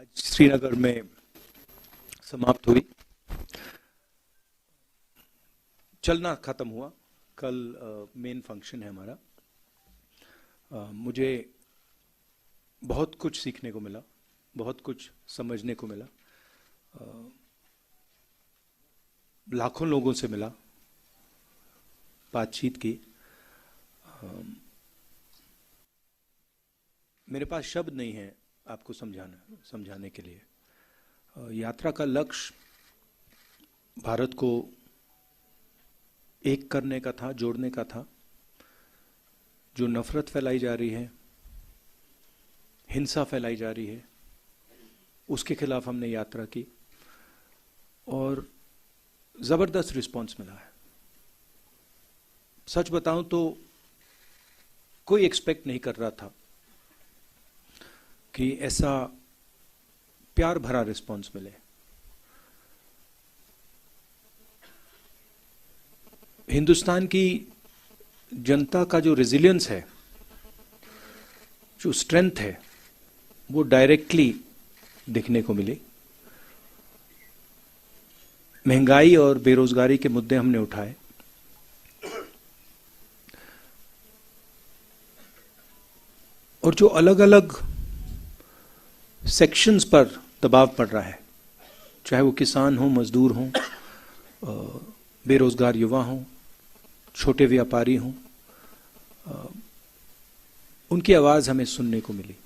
आज श्रीनगर में समाप्त हुई। चलना खत्म हुआ, कल मेन फंक्शन है हमारा। मुझे बहुत कुछ सीखने को मिला, बहुत कुछ समझने को मिला, लाखों लोगों से मिला, बातचीत की। मेरे पास शब्द नहीं है आपको समझाने के लिए। यात्रा का लक्ष्य भारत को एक करने का था, जोड़ने का था। जो नफरत फैलाई जा रही है, हिंसा फैलाई जा रही है, उसके खिलाफ हमने यात्रा की और जबरदस्त रिस्पांस मिला है। सच बताऊं तो कोई एक्सपेक्ट नहीं कर रहा था कि ऐसा प्यार भरा रिस्पांस मिले। हिंदुस्तान की जनता का जो रेजिलियंस है, जो स्ट्रेंथ है, वो डायरेक्टली दिखने को मिली। महंगाई और बेरोजगारी के मुद्दे हमने उठाए, और जो अलग अलग सेक्शंस पर दबाव पड़ रहा है, चाहे वो किसान हो, मजदूर हो, बेरोजगार युवा हो, छोटे व्यापारी हों, उनकी आवाज हमें सुनने को मिली।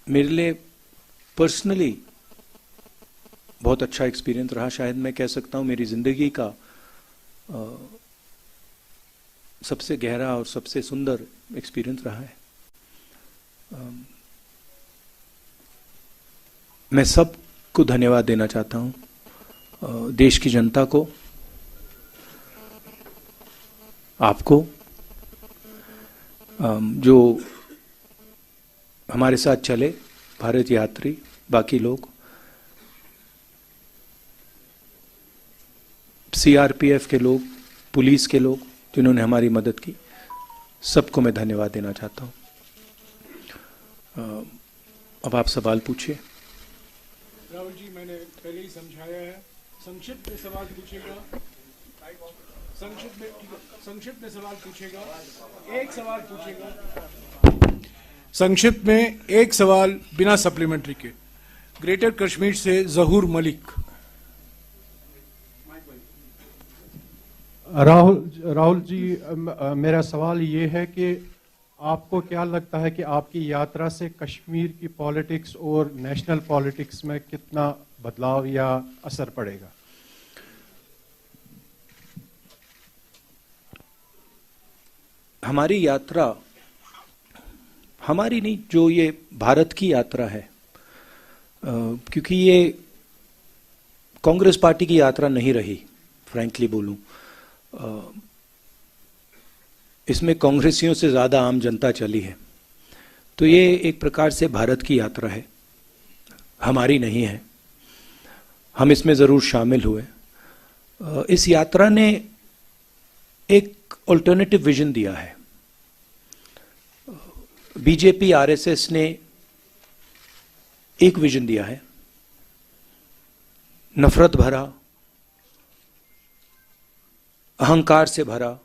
मेरे लिए पर्सनली बहुत अच्छा एक्सपीरियंस रहा। शायद मैं कह सकता हूं मेरी जिंदगी का सबसे गहरा और सबसे सुंदर एक्सपीरियंस रहा है। मैं सबको धन्यवाद देना चाहता हूं, देश की जनता को, आपको, जो हमारे साथ चले, भारत यात्री, बाकी लोग, सीआरपीएफ के लोग, पुलिस के लोग जिन्होंने हमारी मदद की, सबको मैं धन्यवाद देना चाहता हूं। अब आप सवाल पूछिए। राहुल जी, मैंने पहले ही समझाया है, संक्षिप्त में सवाल पूछेगा, संक्षिप्त में सवाल पूछेगा, एक सवाल पूछेगा, संक्षिप्त में एक सवाल बिना सप्लीमेंट्री के। ग्रेटर कश्मीर से जहूर मलिक। राहुल जी, मेरा सवाल ये है कि आपको क्या लगता है कि आपकी यात्रा से कश्मीर की पॉलिटिक्स और नेशनल पॉलिटिक्स में कितना बदलाव या असर पड़ेगा? हमारी यात्रा, हमारी नहीं, जो ये भारत की यात्रा है, क्योंकि ये कांग्रेस पार्टी की यात्रा नहीं रही, फ्रैंकली बोलूं, इसमें कांग्रेसियों से ज्यादा आम जनता चली है। तो ये एक प्रकार से भारत की यात्रा है, हमारी नहीं है। हम इसमें जरूर शामिल हुए। इस यात्रा ने एक अल्टरनेटिव विजन दिया है। बीजेपी, आरएसएस ने एक विजन दिया है, नफरत भरा, अहंकार से भरा।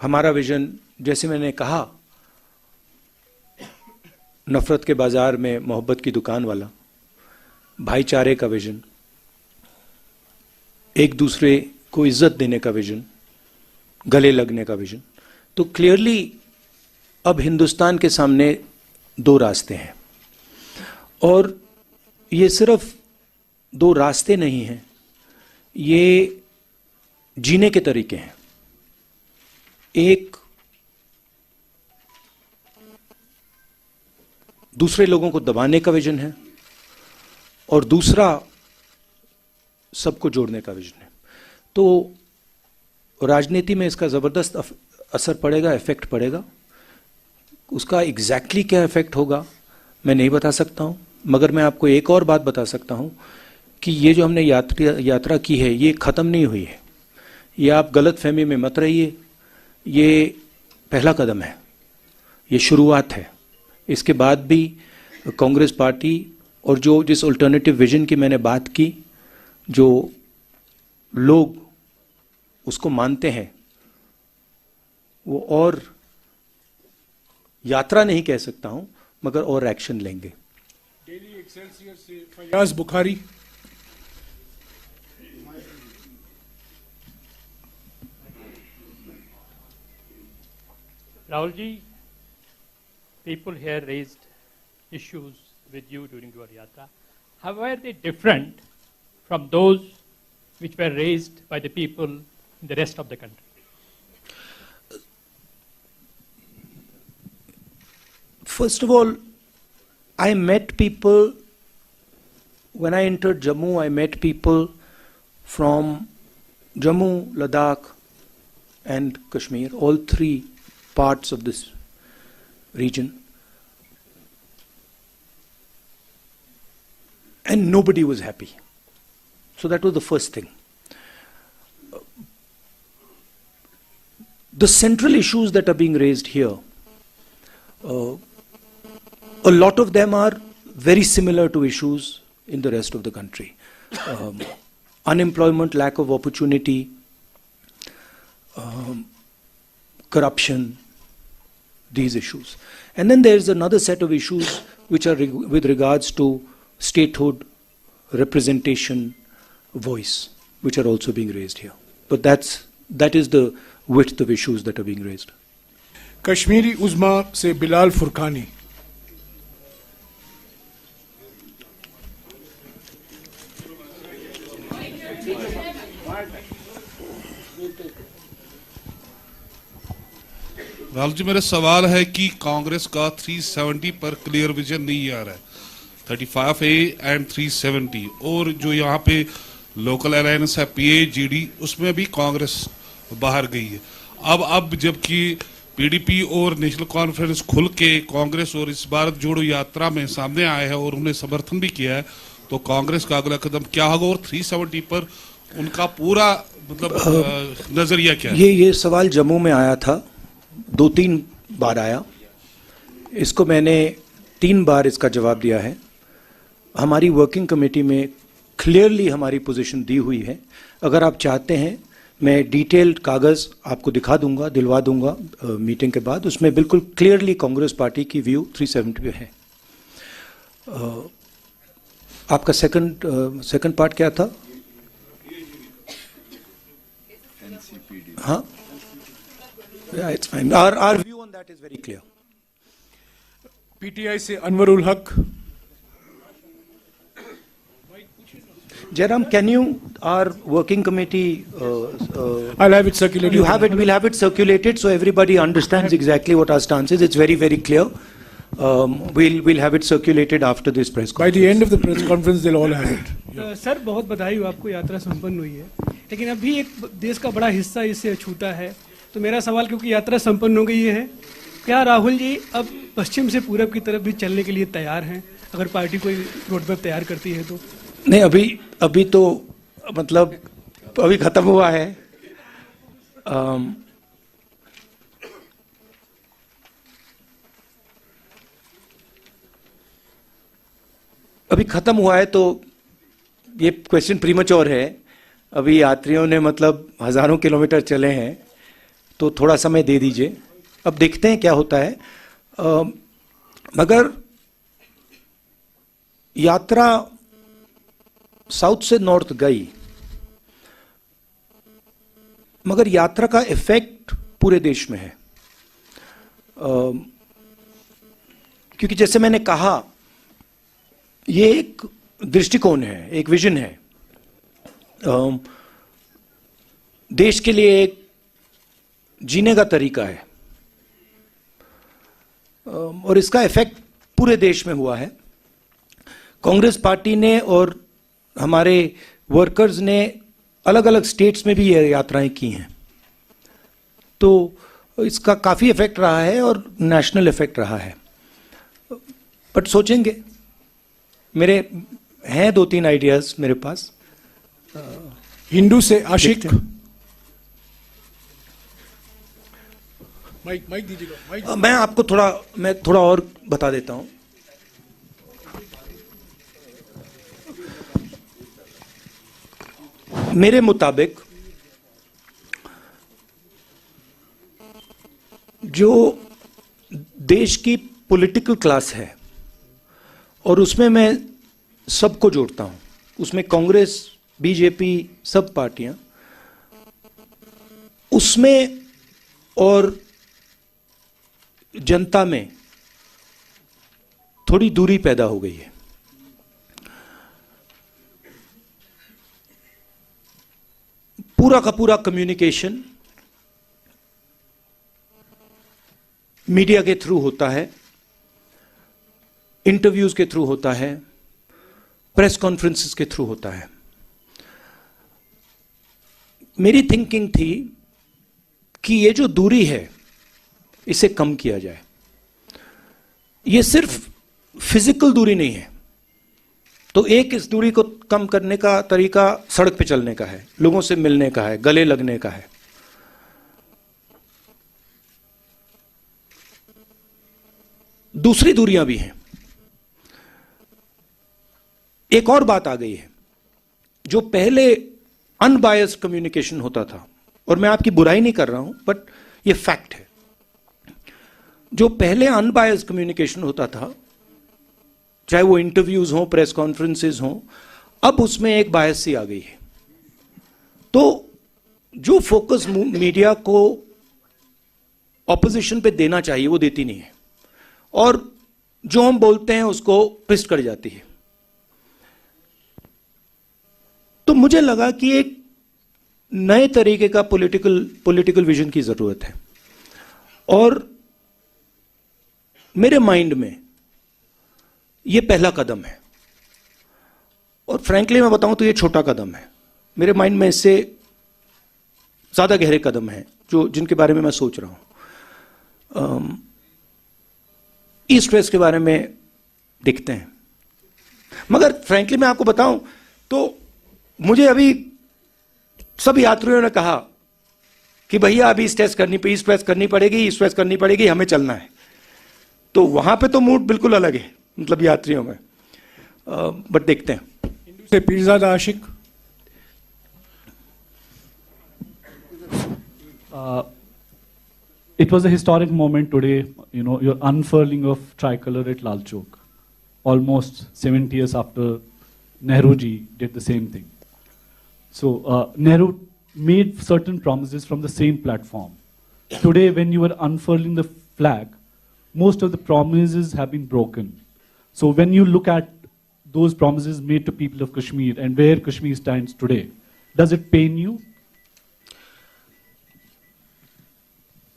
हमारा विजन, जैसे मैंने कहा, नफरत के बाजार में मोहब्बत की दुकान वाला, भाईचारे का विजन, एक दूसरे को इज्जत देने का विजन, गले लगने का विजन। तो क्लियरली अब हिंदुस्तान के सामने दो रास्ते हैं, और ये सिर्फ दो रास्ते नहीं हैं, ये जीने के तरीके हैं। एक, दूसरे लोगों को दबाने का विजन है, और दूसरा सबको जोड़ने का विजन है। तो राजनीति में इसका जबरदस्त असर पड़ेगा, इफेक्ट पड़ेगा। उसका एग्जैक्टली क्या इफेक्ट होगा मैं नहीं बता सकता हूं, मगर मैं आपको एक और बात बता सकता हूं कि ये जो हमने यात्रा की है, ये खत्म नहीं हुई है। ये आप गलत फहमी में मत रहिए ये पहला कदम है, ये शुरुआत है। इसके बाद भी कांग्रेस पार्टी और जिस अल्टरनेटिव विजन की मैंने बात की, जो लोग उसको मानते हैं, वो और यात्रा नहीं कह सकता हूं, मगर और एक्शन लेंगे। डेली एक्सेलसियर से Fayaz Bukhari. Rahul ji, people here raised issues with you during your yatra. How were they different from those which were raised by the people in the rest of the country? First of all, I met people, when I entered Jammu, I met people from Jammu, Ladakh and Kashmir, all three parts of this region. And nobody was happy. So that was the first thing. The central issues that are being raised here, a lot of them are very similar to issues in the rest of the country. Unemployment, lack of opportunity, corruption, these issues. And then there's another set of issues which are with regards to statehood, representation, voice, which are also being raised here. But that is the width of issues that are being raised. Kashmiri उज़्मा से बिलाल फुरकानी। राहुल जी, मेरा सवाल है कि कांग्रेस का 370 पर clear vision नहीं आ रहा है, 35A एंड 370, और जो यहाँ पे लोकल अलायंस है PAGD, उसमें भी कांग्रेस बाहर गई है। अब जबकि PDP और नेशनल कॉन्फ्रेंस खुल के कांग्रेस और इस भारत जोड़ो यात्रा में सामने आए हैं और उन्हें समर्थन भी किया है, तो कांग्रेस का अगला कदम क्या होगा और 370 पर उनका पूरा मतलब नजरिया क्या है? ये सवाल जम्मू में आया था, 2-3 बार आया। इसको मैंने 3 बार इसका जवाब दिया है। हमारी वर्किंग कमेटी में क्लियरली हमारी पोजीशन दी हुई है। अगर आप चाहते हैं, मैं डिटेल्ड कागज़ आपको दिखा दूंगा, दिलवा दूंगा मीटिंग के बाद। उसमें बिल्कुल क्लियरली कांग्रेस पार्टी की व्यू 370 पे है। आपका सेकंड पार्ट क्या था? हाँ, it's fine. Our view on that is very clear. PTI से अनवरुल हक। Jairam, can you, our working committee, I'll have it circulated. we'll have it circulated so everybody understands exactly what our stance is. It's very, very clear. We'll have it circulated after this press By conference. the end of the press conference, they'll all have it. Sir, बहुत बधाई हो, आपको यात्रा संपन्न हुई है, लेकिन अभी एक देश का बड़ा हिस्सा इससे छूटा है। तो मेरा सवाल, क्योंकि यात्रा संपन्न हो गई है, क्या राहुल जी अब पश्चिम से पूरब की तरफ भी चलने के लिए तैयार हैं, अगर पार्टी कोई रोड मैप तैयार करती है तो? नहीं, अभी तो मतलब अभी खत्म हुआ है। अभी खत्म हुआ है तो ये क्वेश्चन प्रीमैच्योर है। अभी यात्रियों ने मतलब हजारों किलोमीटर चले हैं, तो थोड़ा समय दे दीजिए, अब देखते हैं क्या होता है। मगर यात्रा साउथ से नॉर्थ गई, मगर यात्रा का इफेक्ट पूरे देश में है। क्योंकि जैसे मैंने कहा, ये एक दृष्टिकोण है, एक विजन है, देश के लिए एक जीने का तरीका है, और इसका इफेक्ट पूरे देश में हुआ है। कांग्रेस पार्टी ने और हमारे वर्कर्स ने अलग अलग स्टेट्स में भी ये यात्राएं की हैं, तो इसका काफ़ी इफेक्ट रहा है और नेशनल इफेक्ट रहा है। बट सोचेंगे, मेरे हैं 2-3 आइडियाज मेरे पास। हिंदू से आशिक। माइक दीजिएगा, माइक। मैं थोड़ा और बता देता हूं। मेरे मुताबिक जो देश की पॉलिटिकल क्लास है, और उसमें मैं सबको जोड़ता हूं, उसमें कांग्रेस, बीजेपी, सब पार्टियां, उसमें और जनता में थोड़ी दूरी पैदा हो गई है। पूरा का पूरा कम्युनिकेशन मीडिया के थ्रू होता है, इंटरव्यूज के थ्रू होता है, प्रेस कॉन्फ्रेंसेस के थ्रू होता है। मेरी थिंकिंग थी कि ये जो दूरी है इसे कम किया जाए। ये सिर्फ फिजिकल दूरी नहीं है, तो एक इस दूरी को कम करने का तरीका सड़क पे चलने का है, लोगों से मिलने का है, गले लगने का है। दूसरी दूरियां भी हैं। एक और बात आ गई है, जो पहले अनबायस्ड कम्युनिकेशन होता था, और मैं आपकी बुराई नहीं कर रहा हूं, बट ये फैक्ट है। जो पहले अनबायस्ड कम्युनिकेशन होता था, चाहे वो इंटरव्यूज हों, प्रेस कॉन्फ्रेंसेस हों, अब उसमें एक बायस सी आ गई है। तो जो फोकस मीडिया को ऑपोजिशन पे देना चाहिए वो देती नहीं है, और जो हम बोलते हैं उसको ट्विस्ट कर जाती है। तो मुझे लगा कि एक नए तरीके का पॉलिटिकल विजन की जरूरत है, और मेरे माइंड में ये पहला कदम है। और फ्रैंकली मैं बताऊं तो ये छोटा कदम है। मेरे माइंड में इससे ज्यादा गहरे कदम हैं जिनके बारे में मैं सोच रहा हूं। ईस्ट वेस्ट के बारे में दिखते हैं, मगर फ्रैंकली मैं आपको बताऊं तो मुझे अभी सब यात्रियों ने कहा कि भैया अभी ईस्ट वेस्ट करनी पड़ेगी, हमें चलना है। तो वहां पे तो मूड बिल्कुल अलग है, मतलब यात्रियों में। बट देखते हैं। हिंदू से पीरजादा आशिक। It was a historic moment today, your unfurling of tricolor at Lal Chowk, almost 70 years after Nehru ji did the same thing. So Nehru made certain promises from the same platform. Today, when you are unfurling the flag, most of the promises have been broken. So when you look at those promises made to people of Kashmir and where Kashmir stands today, does it pain you?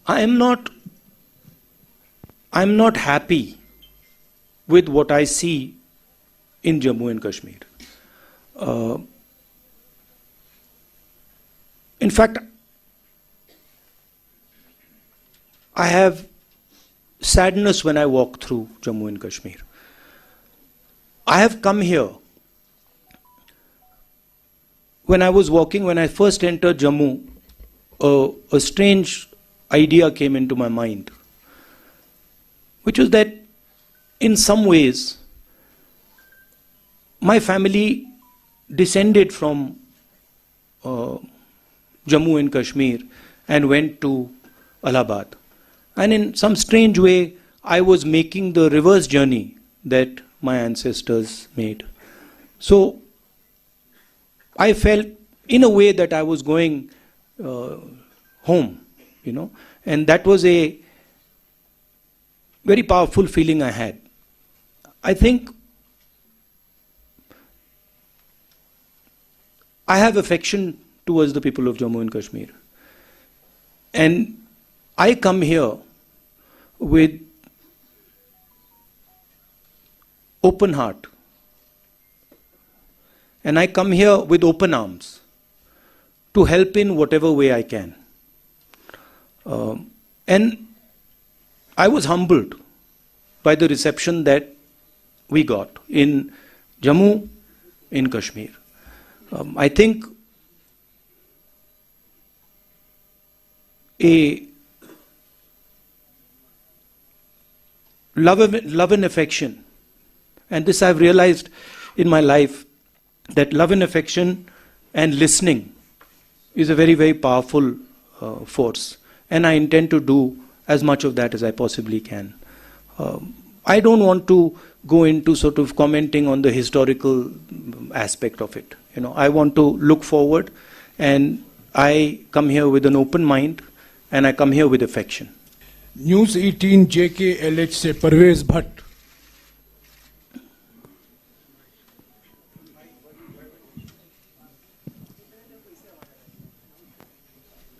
I'm not happy with what I see in Jammu and Kashmir. In fact, I have sadness when I walk through Jammu and Kashmir. I have come here. When I first entered Jammu, a strange idea came into my mind, which was that in some ways my family descended from Jammu and Kashmir and went to Allahabad. And in some strange way, I was making the reverse journey that my ancestors made. So I felt in a way that I was going home, and that was a very powerful feeling I had. I think I have affection towards the people of Jammu and Kashmir. And I come here with open heart. And I come here with open arms to help in whatever way I can. And I was humbled by the reception that we got in Jammu, in Kashmir. I think a love and affection, and this I've realized in my life, that love and affection and listening is a very, very powerful force, and I intend to do as much of that as I possibly can. I don't want to go into sort of commenting on the historical aspect of it. You know, I want to look forward, and I come here with an open mind, and I come here with affection. News 18 JKLH से परवेज भट्ट।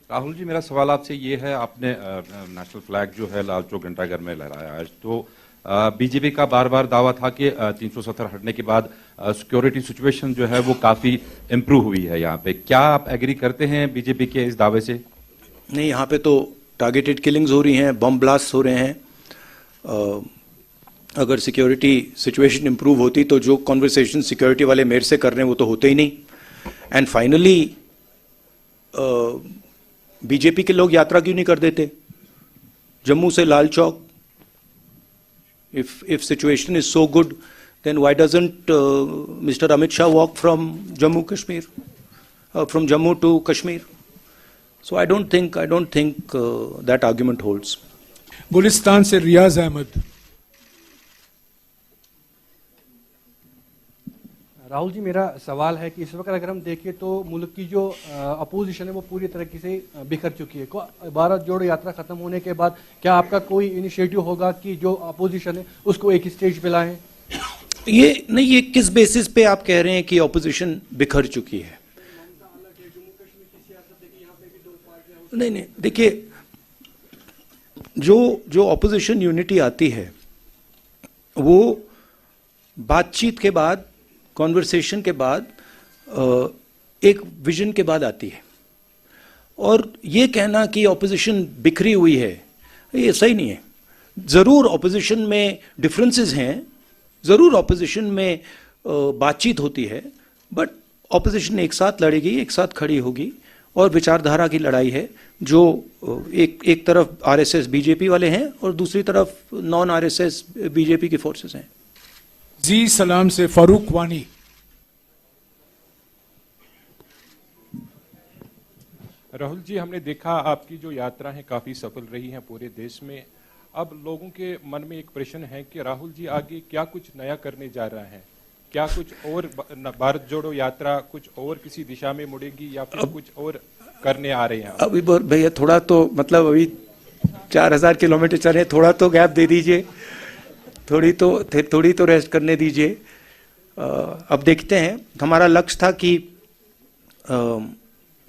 राहुल जी, मेरा सवाल आपसे ये है, आपने national flag जो है लाल चौक घंटाघर में लहराया आज, तो बीजेपी का बार बार दावा था कि 370 हटने के बाद सिक्योरिटी सिचुएशन जो है वो काफी इम्प्रूव हुई है यहाँ पे। क्या आप एग्री करते हैं बीजेपी के इस दावे से? नहीं, यहाँ पे तो टारगेटेड किलिंग्स हो रही हैं, बम ब्लास्ट हो रहे हैं। अगर सिक्योरिटी सिचुएशन इम्प्रूव होती तो जो कॉन्वर्सेशन सिक्योरिटी वाले मेरे से कर रहे हैं वो तो होते ही नहीं। एंड फाइनली बीजेपी के लोग यात्रा क्यों नहीं कर देते जम्मू से Lal Chowk? If situation is so good, then why doesn't Mr. Amit Shah walk from Jammu Kashmir, from Jammu to Kashmir? So I don't think that argument holds. Gulistan से रियाज अहमद। राहुल जी, मेरा सवाल है कि इस वक्त अगर हम देखें तो मुल्क की जो अपोजिशन है वो पूरी तरीके से बिखर चुकी है। भारत जोड़ो यात्रा खत्म होने के बाद क्या आपका कोई इनिशिएटिव होगा कि जो अपोजिशन है उसको एक स्टेज पे लाएं? ये किस बेसिस पे आप कह रहे हैं कि अपोजिशन बिखर चुकी है? नहीं, देखिए, जो अपोजिशन यूनिटी आती है वो बातचीत के बाद, कॉन्वर्सेशन के बाद, एक विजन के बाद आती है। और ये कहना कि ऑपोजिशन बिखरी हुई है, ये सही नहीं है। ज़रूर ऑपोजिशन में डिफरेंसेस हैं, ज़रूर ऑपोजिशन में बातचीत होती है, बट ऑपोजिशन एक साथ लड़ेगी, एक साथ खड़ी होगी, और विचारधारा की लड़ाई है जो एक तरफ आरएसएस बीजेपी वाले हैं और दूसरी तरफ नॉन आरएसएस बीजेपी की फोर्सेस हैं। जी सलाम से फारूक वानी। राहुल जी, हमने देखा आपकी जो यात्रा है काफी सफल रही है पूरे देश में। अब लोगों के मन में एक प्रश्न है कि राहुल जी आगे क्या कुछ नया करने जा रहे हैं? क्या कुछ और भारत जोड़ो यात्रा कुछ और किसी दिशा में मुड़ेगी या फिर कुछ और करने आ रहे हैं? अभी भैया थोड़ा तो मतलब अभी 4000 किलोमीटर चले, थोड़ा तो गैप दे दीजिए, थोड़ी तो रेस्ट करने दीजिए। अब देखते हैं। हमारा लक्ष्य था कि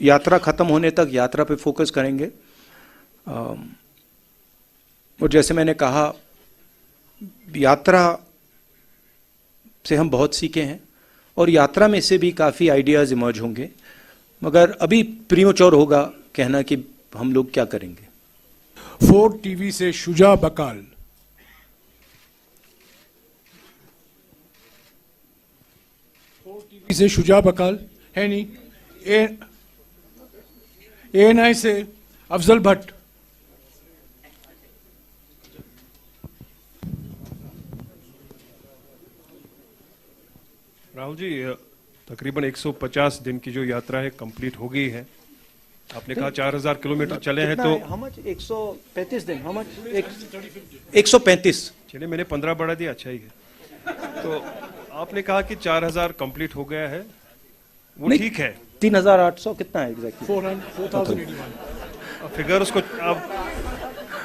यात्रा खत्म होने तक यात्रा पे फोकस करेंगे, और जैसे मैंने कहा यात्रा से हम बहुत सीखे हैं और यात्रा में से भी काफ़ी आइडियाज़ इमर्ज होंगे, मगर अभी प्रीमेच्योर होगा कहना कि हम लोग क्या करेंगे। 4 टीवी से शुजा बकाल। टीवी से शुजा बकाल है नहीं। ANI से अफजल भट्ट। राहुल जी, तकरीबन 150 दिन की जो यात्रा है कंप्लीट हो गई है। आपने कहा 4000 किलोमीटर चले हैं, तो 135 दिन, 135। चलिए, मैंने 15 बढ़ा दिया, अच्छा ही है। तो आपने कहा कि 4000 कंप्लीट हो गया है, वो ठीक है। 3800 कितना है एग्जैक्टली? 4081। फिगर्स को अब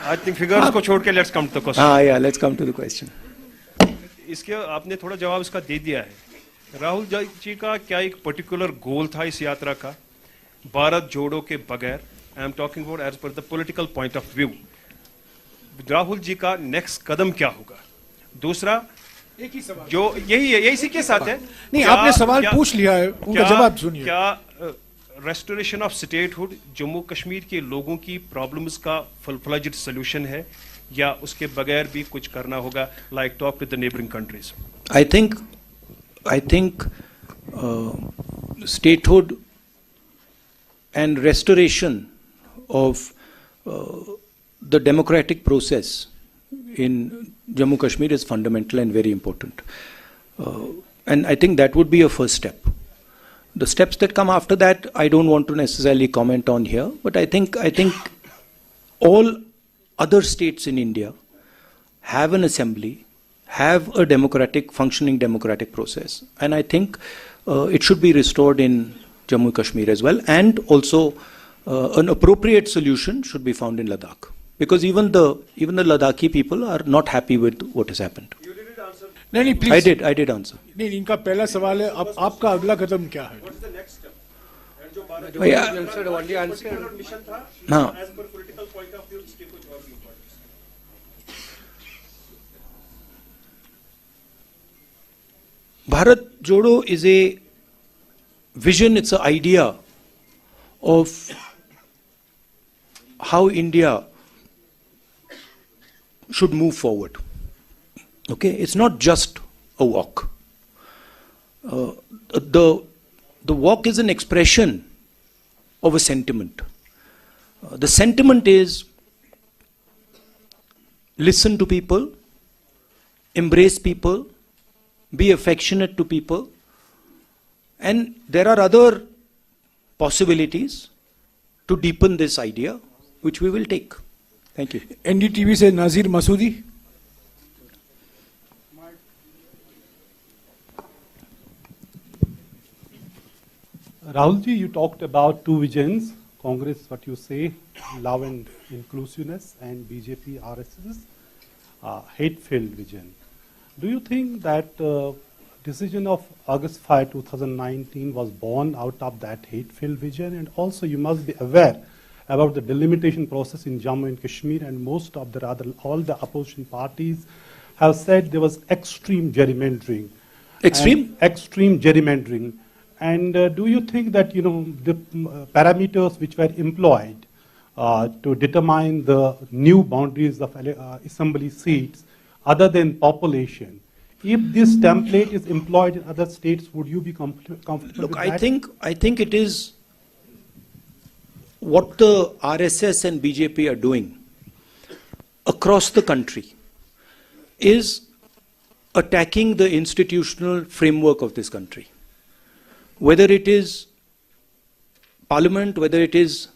आई थिंक फिगर्स को छोड़ के let's come to the question. हाँ या let's come to the question. इसके आपने थोड़ा जवाब इसका दे दिया है। राहुल जी का क्या एक पर्टिकुलर गोल था इस यात्रा का भारत जोड़ो के बगैर? I am talking about as per the political point of view. Rahul ji का नेक्स्ट कदम क्या होगा? दूसरा, एक ही सवाल जो यही है, यही इसी के साथ है। नहीं, आपने सवाल पूछ लिया है, उनका जवाब सुनिए। क्या restoration of statehood Jammu Kashmir के लोगों की प्रॉब्लम्स का फुल फ्लेज्ड सॉल्यूशन है या उसके बगैर भी कुछ करना होगा, like talk with the neighbouring countries? I think statehood and restoration of the democratic process in Jammu Kashmir is fundamental and very important. And I think that would be a first step. The steps that come after that, I don't want to necessarily comment on here, but I think all other states in India have an assembly, have a functioning democratic process, and I think it should be restored in Jammu Kashmir as well, and also an appropriate solution should be found in Ladakh, because even the Ladakhi people are not happy with what has happened. नहीं please I did answer. नहीं इनका पहला सवाल है अब आपका अगला कदम क्या है Now, Bharat Jodo is a vision, it's an idea of how India should move forward. Okay, it's not just a walk. The walk is an expression of a sentiment. The sentiment is listen to people, embrace people, be affectionate to people, and there are other possibilities to deepen this idea, which we will take. Thank you. NDTV से नाजीर Masoodi Rahulji, you talked about two visions, Congress, what you say, love and inclusiveness, and BJP, RSS, hate-filled vision. Do you think that decision of August 5, 2019 was born out of that hate-filled vision? And also you must be aware about the delimitation process in Jammu and Kashmir, and most of all the opposition parties have said there was extreme gerrymandering. Extreme gerrymandering. And do you think that, the parameters which were employed to determine the new boundaries of assembly seats, other than population, if this template is employed in other states, would you be comfortable with that? I think it is what the RSS and BJP are doing across the country is attacking the institutional framework of this country. Whether it is parliament, whether it is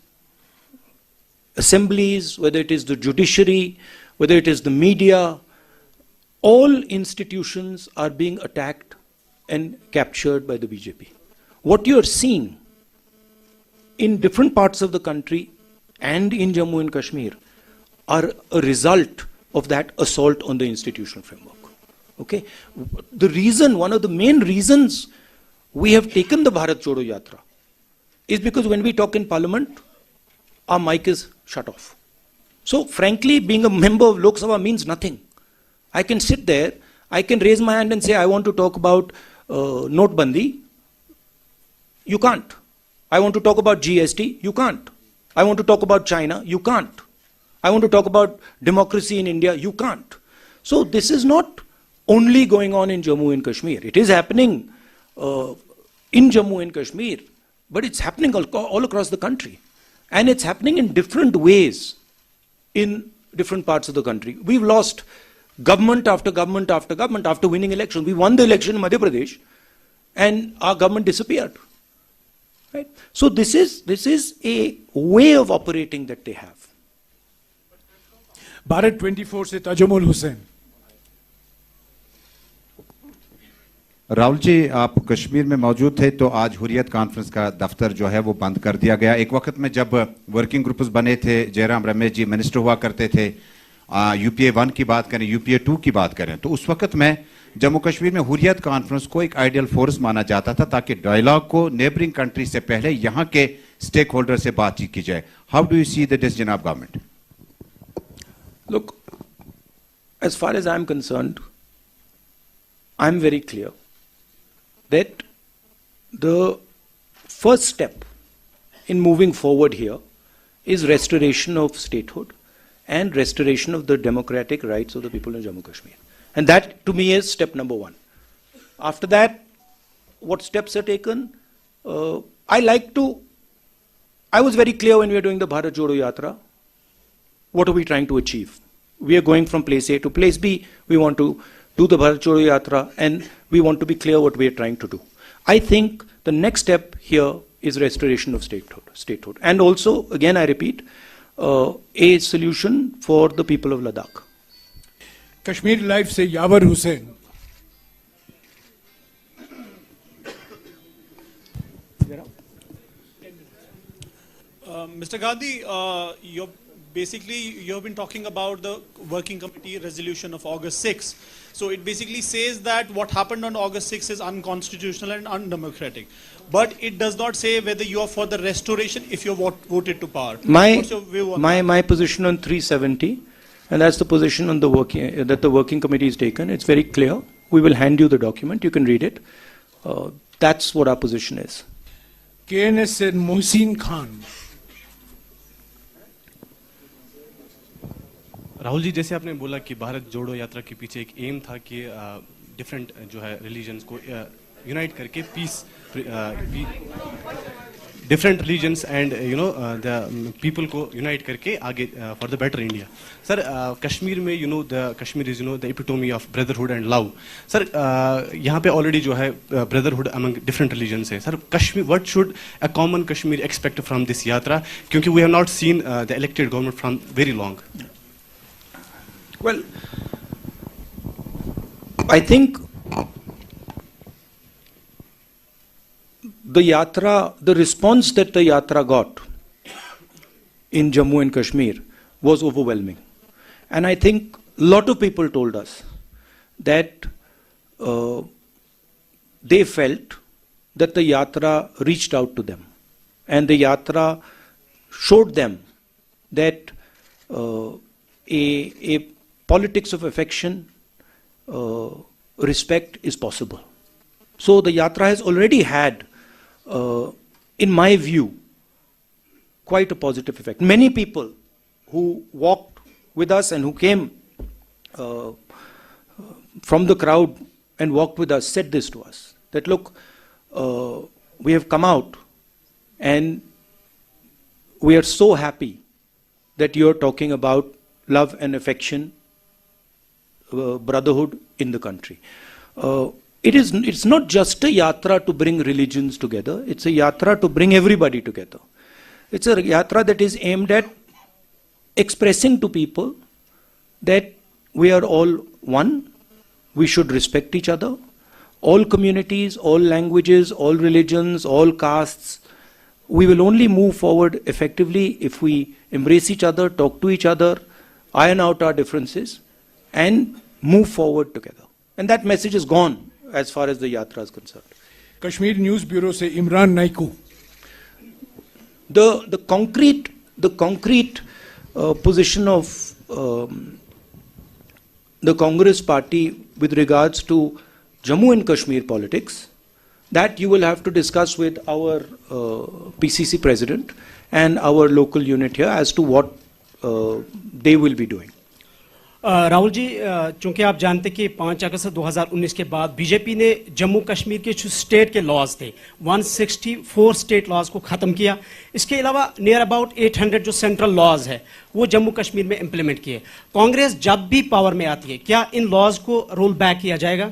assemblies, whether it is the judiciary, whether it is the media, all institutions are being attacked and captured by the BJP. What you are seeing in different parts of the country and in Jammu and Kashmir are a result of that assault on the institutional framework. Okay? One of the main reasons we have taken the Bharat Jodo Yatra is because when we talk in parliament, our mic is shut off. So frankly, being a member of Lok Sabha means nothing. I can sit there, I can raise my hand and say, I want to talk about Notbandi. You can't. I want to talk about GST. You can't. I want to talk about China. You can't. I want to talk about democracy in India. You can't. So this is not only going on in Jammu and Kashmir. It is happening in Jammu and Kashmir, but it's happening all across the country. And it's happening in different ways in different parts of the country. We've lost government after government after government after winning elections. We won the election in Madhya Pradesh and our government disappeared. Right? So this is a way of operating that they have. Bharat 24 से ताजुमुल हुसैन। राहुल जी, आप कश्मीर में मौजूद थे तो आज Hurriyat conference का दफ्तर जो है वो बंद कर दिया गया। एक वक्त में जब वर्किंग ग्रुप्स बने थे, जयराम रमेश जी मिनिस्टर हुआ करते थे, यूपीए 1 की बात करें, यूपीए 2 की बात करें, तो उस वक्त में जम्मू कश्मीर में हुर्रियत कॉन्फ्रेंस को एक आइडियल फोर्स माना जाता था ताकि डायलॉग को नेबरिंग कंट्री से पहले यहाँ के स्टेक होल्डर से बातचीत की जाए। How do you see the decision of government? Look, as far as I'm concerned, I'm very clear that the first step in moving forward here is restoration of statehood and restoration of the democratic rights of the people in Jammu Kashmir. And that to me is step number 1. After that, what steps are taken? I was very clear when we were doing the Bharat Jodo Yatra. What are we trying to achieve? we are going from place A to place B. We want to do the Bharat Jodo Yatra, and we want to be clear what we are trying to do. I think the next step here is restoration of statehood. And also, again, I repeat, a solution for the people of Ladakh. Kashmir live से यावर Hussain. Mr. Gandhi, you have been talking about the working committee resolution of August 6. So it basically says that what happened on August 6 is unconstitutional and undemocratic. But it does not say whether you are for the restoration if you voted to power. What's your view on that? My position on 370, and that's the position on the working committee has taken. It's very clear. We will hand you the document. You can read it. That's what our position is. KNS से मोहसिन खान. राहुल जी, जैसे आपने बोला कि भारत जोड़ो यात्रा के पीछे एक एम था कि डिफरेंट जो है रिलीजन्स को यूनाइट करके peace, different religions and the people को यूनाइट करके आगे for the better India. Sir, Kashmir में the Kashmir is the epitome of brotherhood and love. Sir, यहाँ पे ऑलरेडी जो है ब्रदरहुड अमंग डिफरेंट रिलीजन्स है. Sir, Kashmir, what should a common Kashmir expect from this yatra, क्योंकि we have not seen the elected government from very long. Well, I think the response that the yatra got in Jammu and Kashmir was overwhelming. And I think a lot of people told us that they felt that the yatra reached out to them. And the yatra showed them that a politics of affection, respect is possible. So the yatra has already had, in my view, quite a positive effect. Many people who walked with us and who came from the crowd and walked with us said this to us, that look, we have come out and we are so happy that you are talking about love and affection, brotherhood in the country. It's not just a yatra to bring religions together. It's a yatra to bring everybody together. It's a yatra that is aimed at expressing to people that we are all one. We should respect each other. All communities, all languages, all religions, all castes. We will only move forward effectively if we embrace each other, talk to each other, iron out our differences, and move forward together. And that message is gone as far as the yatra is concerned. Kashmir News Bureau से Imran Naikoo. The concrete position of the Congress party with regards to Jammu and Kashmir politics, that you will have to discuss with our PCC president and our local unit here as to what they will be doing. Rahul ji, चूंकि आप जानते कि 5 अगस्त 2019 के बाद BJP ने जम्मू कश्मीर के जो state के लॉज थे 164 स्टेट लॉज को खत्म किया. इसके अलावा नियर अबाउट 800 जो सेंट्रल लॉज है वो जम्मू कश्मीर में इंप्लीमेंट किए. कांग्रेस जब भी पावर में आती है, क्या इन लॉज को रोल बैक किया जाएगा?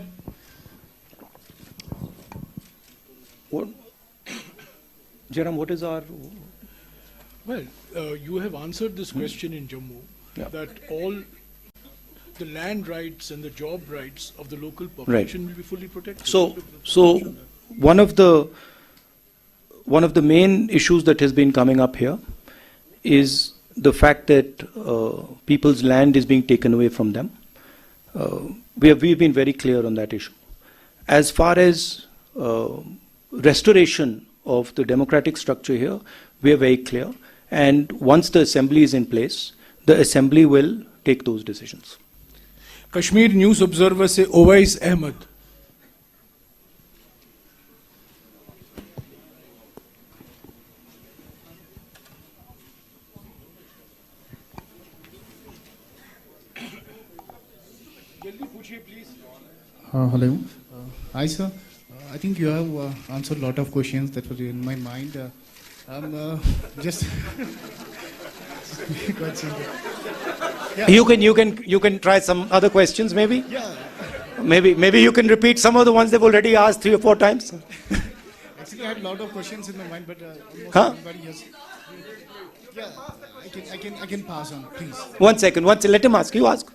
Jairam, what is our... Well, you have answered this question in Jammu, that all the land rights and the job rights of the local population will be fully protected. So one of the main issues that has been coming up here is the fact that people's land is being taken away from them. We've been very clear on that issue. As far as restoration of the democratic structure here, we are very clear. And once the assembly is in place, the assembly will take those decisions. Kashmir News Observer से Owais Ahmad. Hello. Hi, sir. I think you have answered a lot of questions that were in my mind. I'm just quite simple. Yeah. You can try some other questions maybe. Yeah. Maybe you can repeat some of the ones they've already asked 3 or 4 times. Actually, I had a lot of questions in my mind, but almost Huh? everybody has. Yeah, I can pass on, please. 1 second. Let him ask. You ask.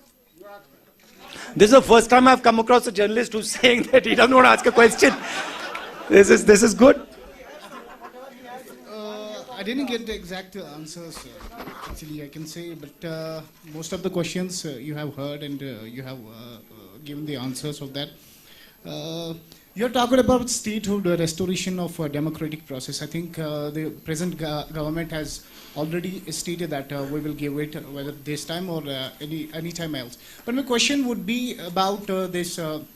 This is the first time I've come across a journalist who's saying that he doesn't want to ask a question. This is good. I didn't get the exact answers, actually, I can say, but most of the questions you have heard and you have given the answers of that. You're talking about statehood, restoration of democratic process. I think the present government has already stated that we will give it, whether this time or any time else. But my question would be about this. I'm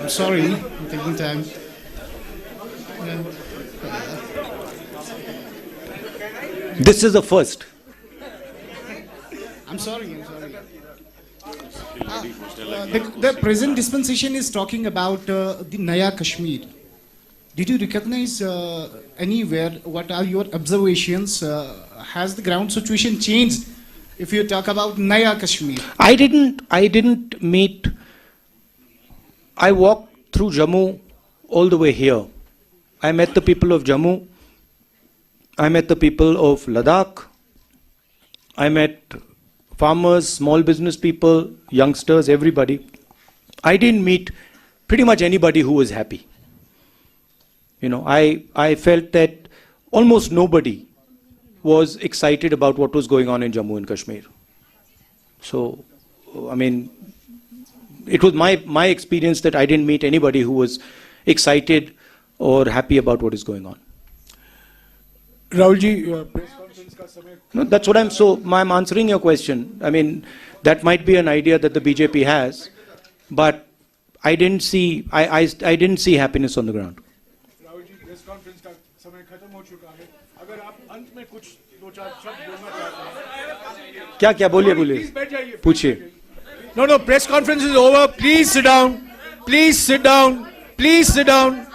sorry, I'm taking time. This is the first. I'm sorry. The present dispensation is talking about the Naya Kashmir. Did you recognize anywhere? What are your observations? Has the ground situation changed? If you talk about Naya Kashmir, I didn't meet. I walked through Jammu all the way here. I met the people of Jammu. I met the people of Ladakh. I met farmers, small business people, youngsters, everybody. I didn't meet pretty much anybody who was happy. I felt that almost nobody was excited about what was going on in Jammu and Kashmir. So, I mean, it was my experience that I didn't meet anybody who was excited or happy about what is going on. Rahul ji, press conference ka samay. No, that's what I'm answering your question. I mean, that might be an idea that the BJP has, but I didn't see happiness on the ground. Rahul ji, press conference ka samay khatam ho chuka hai. Agar aap ant mein kuch do char shabd bolna chahte hain. क्या बोलिए Please बैठ जाइए. पूछिए. No, press conference is over. Please sit down. Please sit down. Please sit down.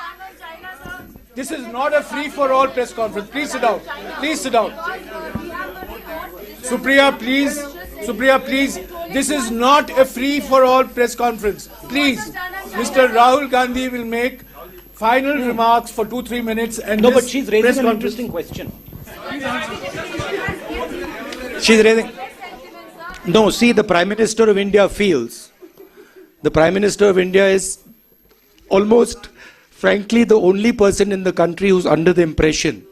This is not a free-for-all press conference. Please sit down. Please sit down. Supriya, please. Supriya, please. This is not a free-for-all press conference. Please. Mr. Rahul Gandhi will make final remarks for 2-3 minutes. And No, this but she's raising an interesting question. She's raising. No, see, the Prime Minister of India feels. The Prime Minister of India is almost, frankly, the only person in the country who's under the impression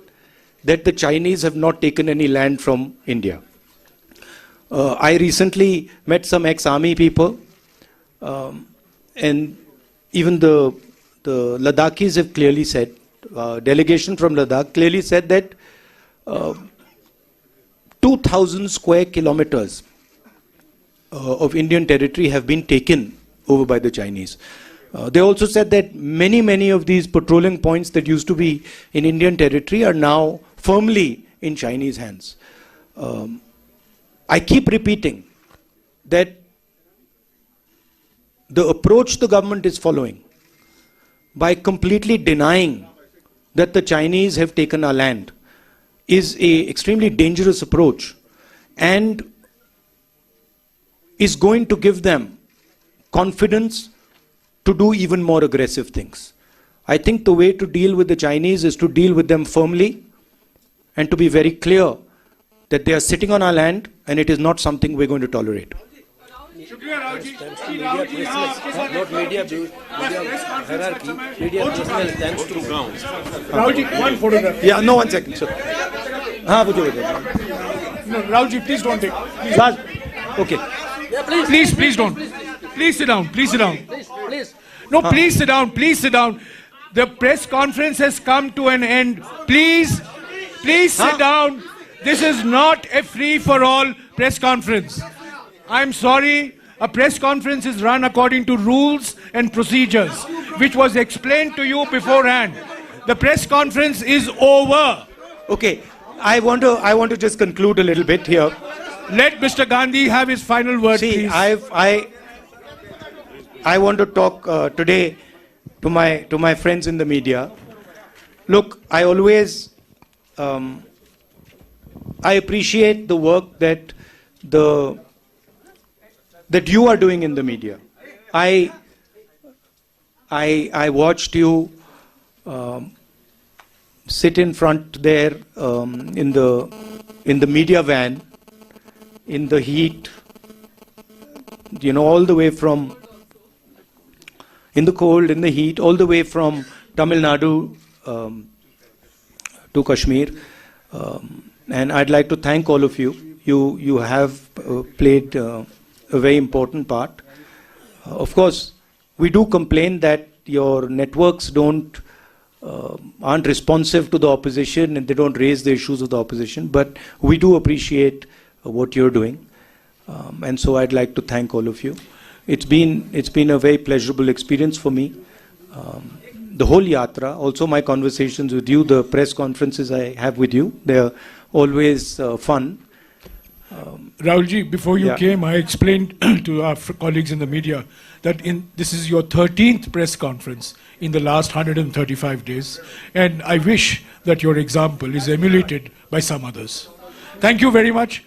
that the Chinese have not taken any land from India. I recently met some ex-army people, and even the Ladakhis have clearly said, delegation from Ladakh clearly said that 2,000 square kilometers of Indian territory have been taken over by the Chinese. They also said that many of these patrolling points that used to be in Indian territory are now firmly in Chinese hands. I keep repeating that the approach the government is following by completely denying that the Chinese have taken our land is an extremely dangerous approach and is going to give them confidence to do even more aggressive things. I think the way to deal with the Chinese is to deal with them firmly and to be very clear that they are sitting on our land and it is not something we're going to tolerate. Not media hierarchy, media personnel thanks to ground. Rahulji, one photograph. Yeah, no, 1 second, sir. No, Rahulji, please don't take. Please. Okay. Yeah, please. Please don't. Please sit down. Please sit down. Please. No, please sit down. Please sit down. The press conference has come to an end. Please sit down. This is not a free-for-all press conference. I'm sorry. A press conference is run according to rules and procedures, which was explained to you beforehand. The press conference is over. Okay, I want to just conclude a little bit here. Let Mr. Gandhi have his final word, See, please. I want to talk today to my friends in the media. Look, I always I appreciate the work that you are doing in the media. I watched you sit in front there in the media van in the heat, all the way from in the cold, in the heat, all the way from Tamil Nadu to Kashmir. And I'd like to thank all of you. You have played a very important part. Of course, we do complain that your networks aren't responsive to the opposition and they don't raise the issues of the opposition, but we do appreciate what you're doing. And so I'd like to thank all of you. It's been a very pleasurable experience for me. The whole yatra, also my conversations with you, the press conferences I have with you, they're always fun. Rahulji, before you came, I explained to our colleagues in the media that this is your 13th press conference in the last 135 days, and I wish that your example is emulated by some others. Thank you very much.